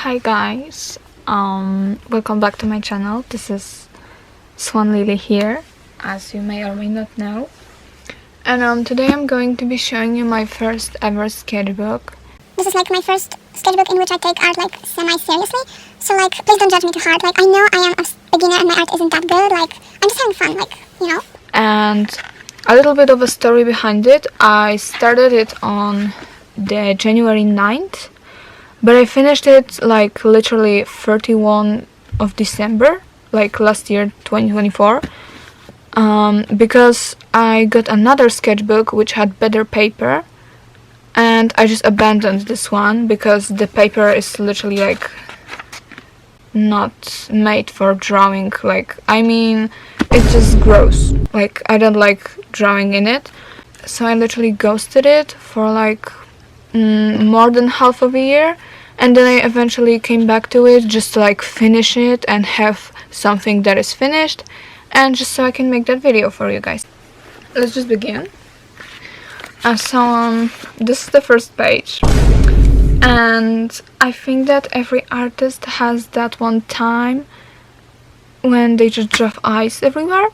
Hi guys, welcome back to my channel. This is Swan Lily here, as you may or may not know. And today I'm going to be showing you my first ever sketchbook. This is like my first sketchbook in which I take art like semi-seriously. So like, please don't judge me too hard. Like, I know I am a beginner and my art isn't that good. Like, I'm just having fun, like, you know. And a little bit of a story behind it. I started it on the January 9th. But I finished it like literally 31 of December, like last year, 2024, because I got another sketchbook which had better paper, and I just abandoned this one because the paper is literally like not made for drawing. Like, I mean, it's just gross. Like, I don't like drawing in it, so I literally ghosted it for like more than half of a year, and then I eventually came back to it just to like finish it and have something that is finished, and just so I can make that video for you guys. Let's just begin. So this is the first page, and I think that every artist has that one time when they just draw eyes everywhere.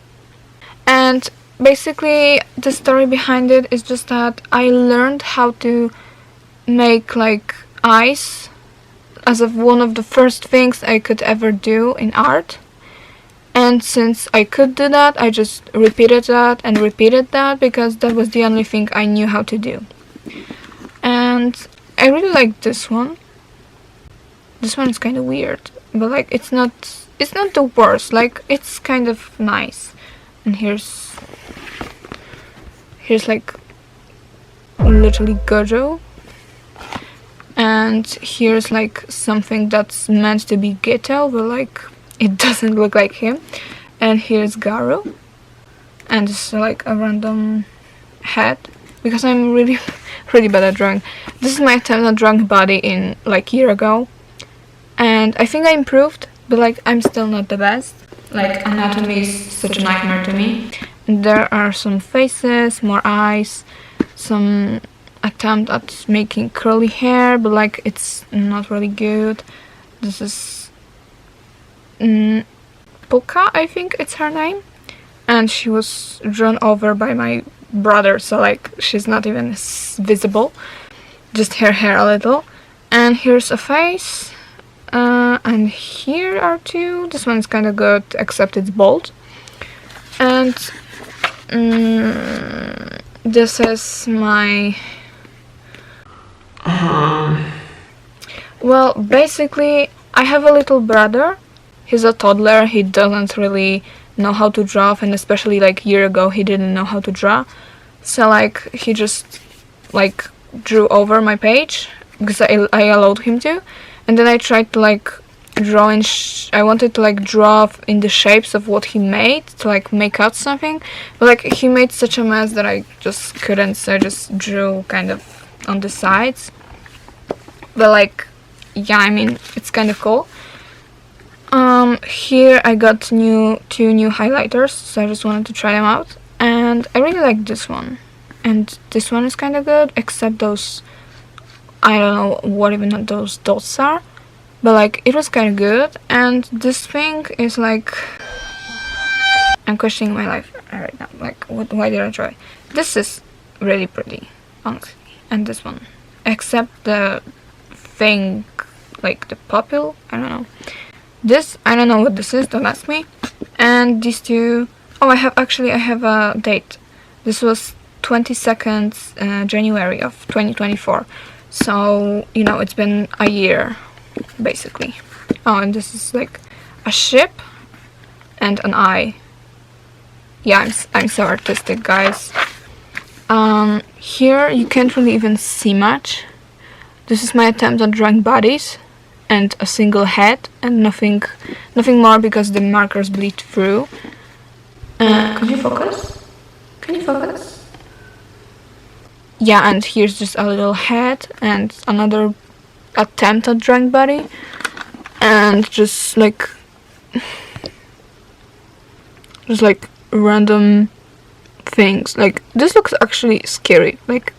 And basically the story behind it is just that I learned how to make like eyes as of one of the first things I could ever do in art, and since I could do that, I just repeated that and repeated that because that was the only thing I knew how to do. And I really like this one. This one is kind of weird, but like it's not the worst. Like, it's kind of nice. And here's like literally Gojo. And here's like something that's meant to be Geto, but like it doesn't look like him. And here's Garu, and this is like a random head because I'm really bad at drawing. This is my attempt at drawing body in like a year ago, and I think I improved, but like I'm still not the best. Like, anatomy is such a nightmare to me. And there are some faces, more eyes, some attempt at making curly hair, but like it's not really good. This is Polka, I think it's her name, and she was drawn over by my brother, so like she's not even visible, just her hair a little. And here's a face, and here are two. This one's kind of good, except it's bald. And this is my well, basically I have a little brother. He's a toddler. He doesn't really know how to draw, and especially like a year ago he didn't know how to draw, so like he just like drew over my page because I allowed him to. And then I tried to like draw in I wanted to like draw in the shapes of what he made to like make out something, but like he made such a mess that I just couldn't, so I just drew kind of on the sides. But like, yeah, I mean, it's kind of cool. Here I got two new highlighters, so I just wanted to try them out, and I really like this one, and this one is kind of good, except those, I don't know what even those dots are, but like it was kind of good. And this thing is like, I'm questioning my life right now, like why did I try? This is really pretty, honestly, and this one, except the thing, like the pupil, I don't know. This, I don't know what this is, don't ask me. And these two, oh, I have a date. This was 22nd January of 2024. So, you know, it's been a year, basically. Oh, and this is like a ship and an eye. Yeah, I'm so artistic, guys. Here you can't really even see much. This is my attempt at drawing bodies and a single head and nothing more because the markers bleed through. Could you focus? Can you focus? Yeah, and here's just a little head and another attempt at drawing body, and just like random things. Like, this looks actually scary. Like,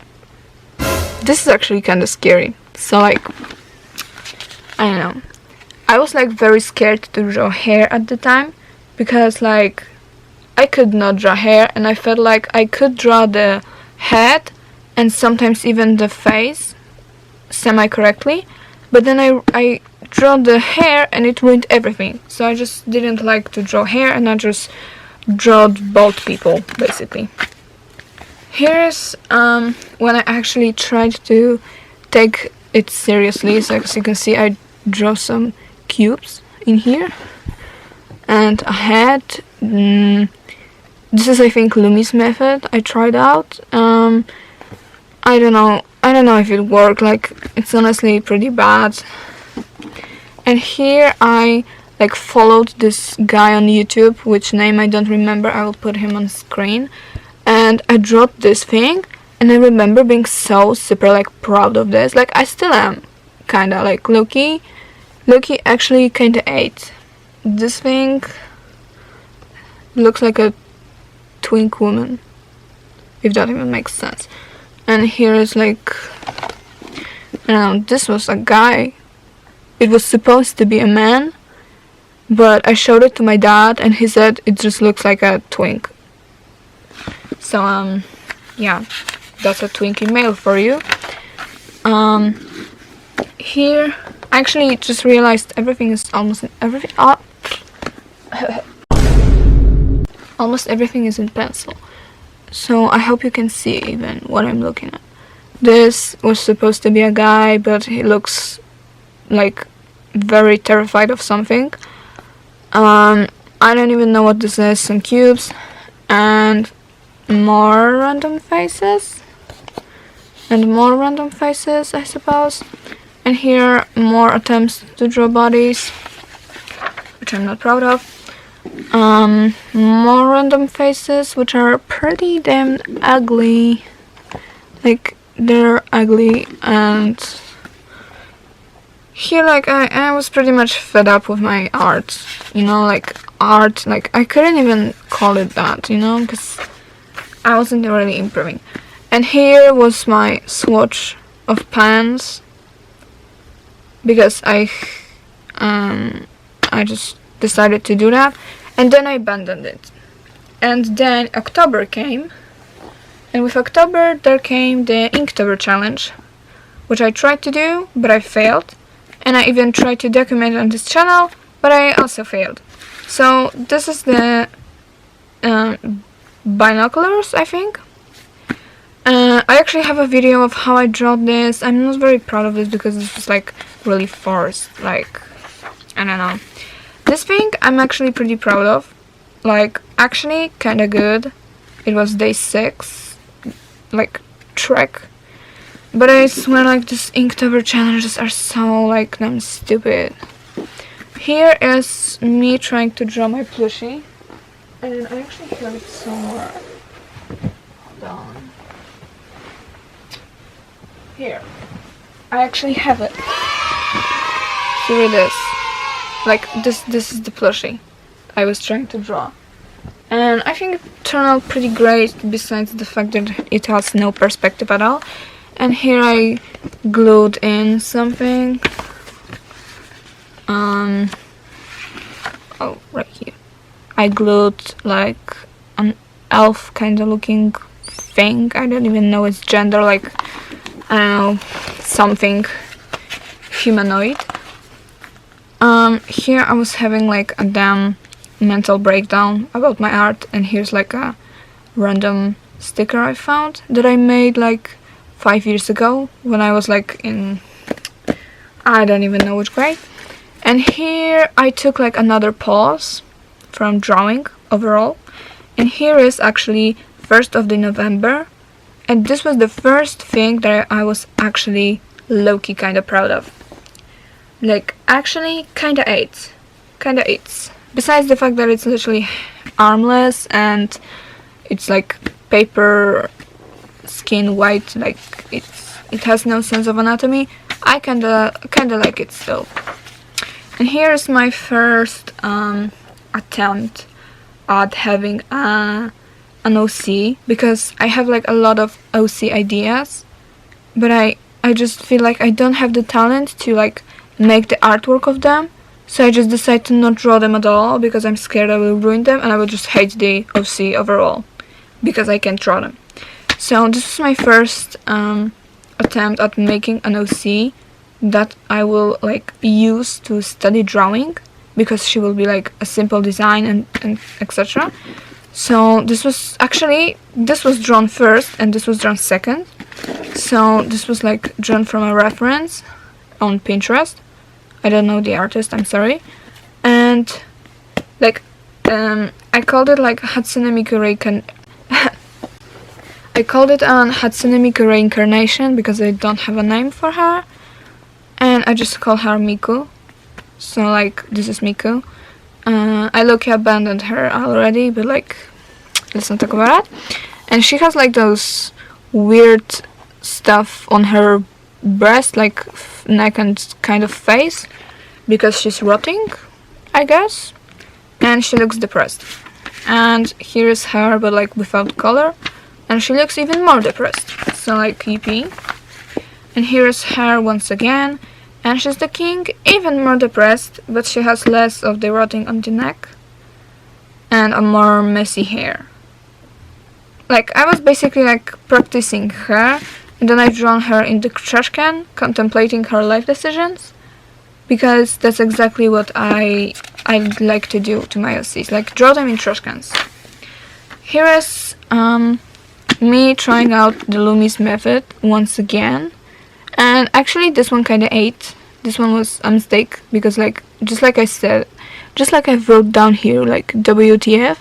this is actually kind of scary. So like, I don't know. I was like very scared to draw hair at the time, because like I could not draw hair, and I felt like I could draw the head and sometimes even the face semi-correctly, but then I drew the hair and it ruined everything. So I just didn't like to draw hair, and I just drew bald people, basically. Here's when I actually tried to take it seriously. So as you can see, I draw some cubes in here and a head. This is, I think, Lumi's method. I tried out. I don't know if it worked. Like, it's honestly pretty bad. And here I like followed this guy on YouTube, which name I don't remember. I will put him on screen. And I drew this thing, and I remember being so super like proud of this. Like, I still am, kinda like Loki actually kinda ate. This thing looks like a twink woman, if that even makes sense. And here is like, I don't know, this was a guy. It was supposed to be a man, but I showed it to my dad and he said it just looks like a twink. So yeah, that's a twinkie male for you. Here I actually just realized everything is almost everything is in pencil. So I hope you can see even what I'm looking at. This was supposed to be a guy, but he looks like very terrified of something. I don't even know what this is. Some cubes and more random faces and more random faces, I suppose. And here more attempts to draw bodies, which I'm not proud of. More random faces, which are pretty damn ugly. Like, they're ugly. And here, like, I was pretty much fed up with my art, you know, like art, like I couldn't even call it that, you know, because I wasn't really improving. And here was my swatch of pens, because I just decided to do that, and then I abandoned it. And then October came, and with October there came the Inktober challenge, which I tried to do, but I failed. And I even tried to document on this channel, but I also failed. So this is the binoculars, I think. I actually have a video of how I draw this. I'm not very proud of this because this was like really forced. Like, I don't know. This thing I'm actually pretty proud of. Like, actually kinda good. It was day 6, like trek. But I swear, like, these Inktober challenges are so, like, damn stupid. Here is me trying to draw my plushie. And I actually have it somewhere. Hold on. Here. I actually have it. Here it is. Like, this is the plushie I was trying to draw. And I think it turned out pretty great, besides the fact that it has no perspective at all. And here I glued in something. Oh, right here. I glued like an elf kind of looking thing. I don't even know its gender, like, I don't know, something humanoid. Here I was having like a damn mental breakdown about my art, and here's like a random sticker I found that I made like 5 years ago when I was like in, I don't even know which grade. And here I took like another pause from drawing overall, and here is actually 1st of the November, and this was the first thing that I was actually low-key kind of proud of. Like, actually kinda ate. Besides the fact that it's literally armless and it's like paper skin white, like it has no sense of anatomy, I kinda like it still. And here's my first attempt at having an OC, because I have like a lot of OC ideas, but I just feel like I don't have the talent to like make the artwork of them. So I just decided to not draw them at all because I'm scared I will ruin them and I will just hate the OC overall because I can't draw them. So this is my first attempt at making an OC that I will like use to study drawing, because she will be like a simple design and etc. So this was drawn first and this was drawn second. So this was like drawn from a reference on Pinterest. I don't know the artist, I'm sorry. And like I called it like Hatsune Miku I called it an Hatsune Miku reincarnation because I don't have a name for her. And I just call her Miku. So like this is Miku. I low-key abandoned her already, but like let's not talk about that. And she has like those weird stuff on her breast, like neck and kind of face, because she's rotting, I guess. And she looks depressed. And here is her, but like without color. And she looks even more depressed. So like yippee. And here is her once again. And she's the king, even more depressed, but she has less of the rotting on the neck. And a more messy hair. Like, I was basically like practicing her. And then I've drawn her in the trash can, contemplating her life decisions. Because that's exactly what I like to do to my OCs. Like, draw them in trash cans. Here is me trying out the Loomis method once again. And actually this one kinda ate. This one was a mistake because like just like I said, just like I wrote down here, like WTF.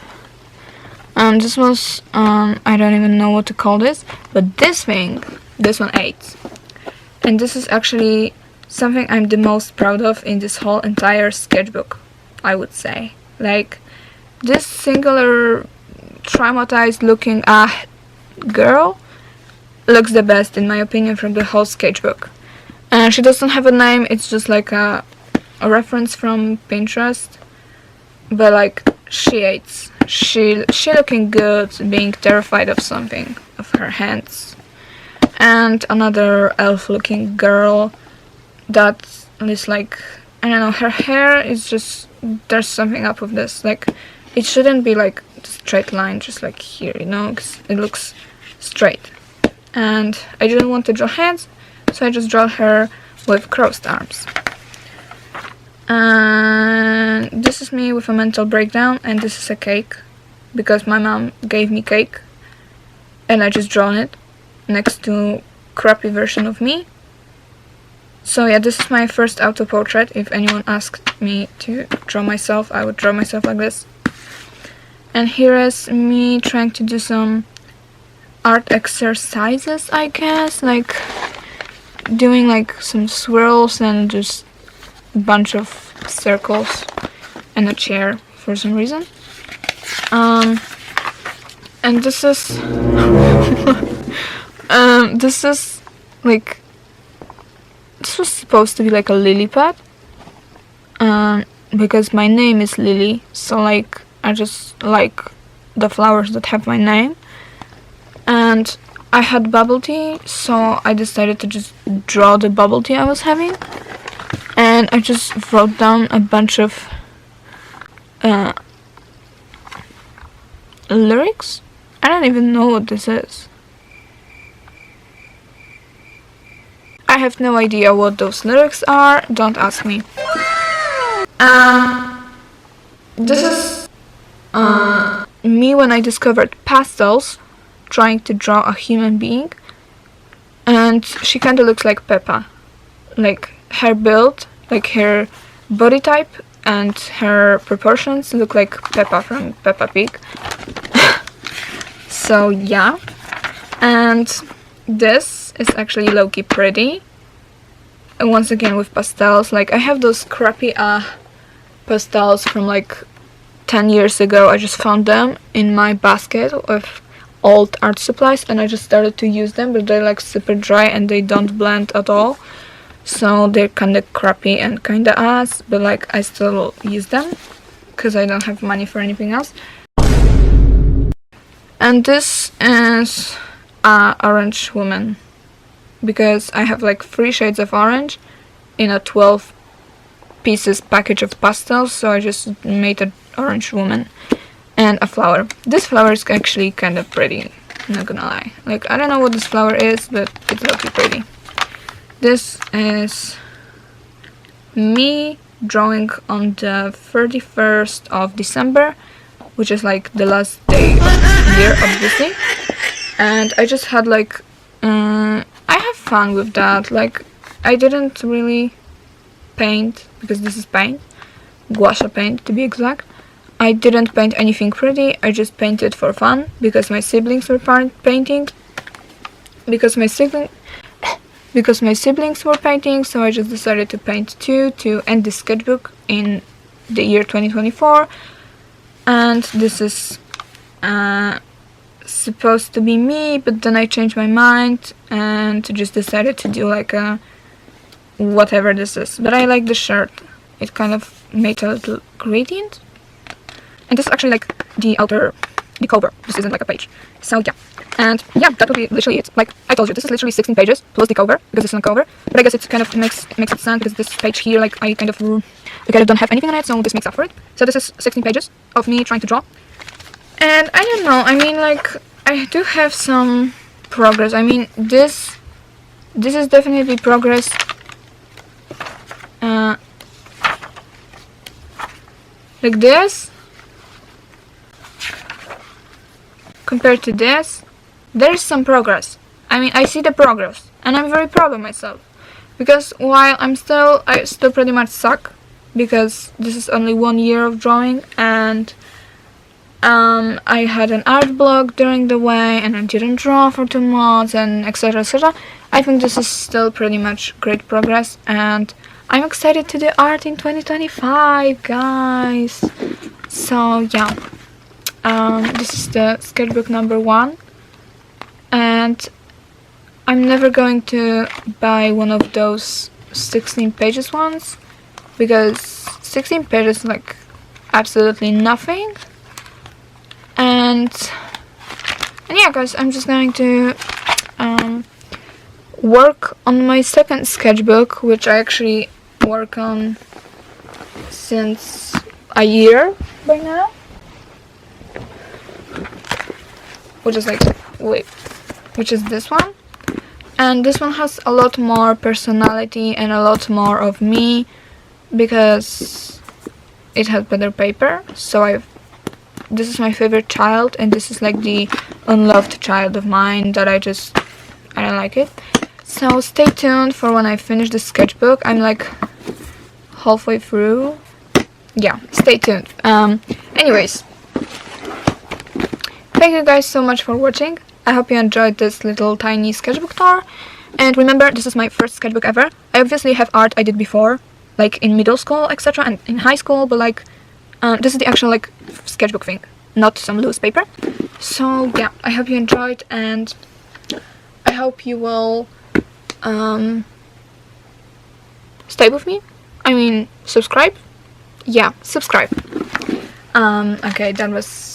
This was I don't even know what to call this, but this one ate. And this is actually something I'm the most proud of in this whole entire sketchbook, I would say. Like, this singular traumatized looking girl looks the best in my opinion from the whole sketchbook. She doesn't have a name, it's just like a reference from Pinterest, but like she hates. She looking good, being terrified of something, of her hands. And another elf looking girl that is like, I don't know, her hair is just, there's something up with this, like it shouldn't be like a straight line just like here, you know, 'cause it looks straight. And I didn't want to draw hands, so I just draw her with crossed arms. And this is me with a mental breakdown, and this is a cake because my mom gave me cake and I just drawn it next to crappy version of me. So yeah, this is my first auto-portrait. If anyone asked me to draw myself, I would draw myself like this. And here is me trying to do some art exercises, I guess, like doing like some swirls and just a bunch of circles and a chair for some reason. And this is like, this was supposed to be like a lily pad, because my name is Lily, so like I just like the flowers that have my name. And I had bubble tea, so I decided to just draw the bubble tea I was having. And I just wrote down a bunch of lyrics. I don't even know what this is. I have no idea what those lyrics are, don't ask me. This is me when I discovered pastels, trying to draw a human being, and she kind of looks like Peppa, like her build, like her body type and her proportions look like Peppa from Peppa Pig. So yeah, and this is actually low-key pretty, and once again with pastels. Like, I have those crappy pastels from like 10 years ago. I just found them in my basket of old art supplies and I just started to use them, but they're like super dry and they don't blend at all, so they're kind of crappy and kind of ass, but like I still use them because I don't have money for anything else. And this is a orange woman, because I have like 3 shades of orange in a 12 pieces package of pastels, so I just made an orange woman and a flower. This flower is actually kind of pretty, not gonna lie. Like, I don't know what this flower is, but it's really pretty. This is me drawing on the 31st of December, which is like the last day of the year, obviously. And I just had like, I have fun with that. Like, I didn't really paint, because this is paint, gua sha paint to be exact. I didn't paint anything pretty, I just painted for fun, because my siblings were painting. Because my siblings were painting, so I just decided to paint too, to end the sketchbook in the year 2024. And this is supposed to be me, but then I changed my mind and just decided to do like a whatever this is. But I like the shirt, it kind of made a little gradient. And this is actually like the outer, the cover, this isn't like a page. So yeah, and yeah, that will be literally it. Like I told you, this is literally 16 pages plus the cover, because it's on cover. But I guess it kind of makes it sense, because this page here, like I kind of don't have anything on it, so this makes up for it. So this is 16 pages of me trying to draw. And I don't know, I mean, like, I do have some progress. I mean, this is definitely progress. Like this, compared to this, there is some progress. I mean, I see the progress, and I'm very proud of myself. Because while I still pretty much suck, because this is only 1 year of drawing, and I had an art block during the way, and I didn't draw for 2 months, and etc, etc. I think this is still pretty much great progress, and I'm excited to do art in 2025, guys. So yeah, this is the sketchbook number 1, and I'm never going to buy one of those 16 pages ones, because 16 pages is like absolutely nothing. And yeah, guys, I'm just going to work on my second sketchbook, which I actually work on since a year by now, which is this one. And this one has a lot more personality and a lot more of me, because it has better paper. So this is my favorite child, and this is like the unloved child of mine that I don't like it. So stay tuned for when I finish the sketchbook. I'm like halfway through. Yeah, stay tuned. Anyways, thank you guys so much for watching. I hope you enjoyed this little tiny sketchbook tour. And remember, this is my first sketchbook ever. I obviously have art I did before, like in middle school, etc, and in high school, but like this is the actual like sketchbook thing, not some loose paper. So yeah, I hope you enjoyed, and I hope you will stay with me. I mean, subscribe. Yeah, subscribe. Okay, that was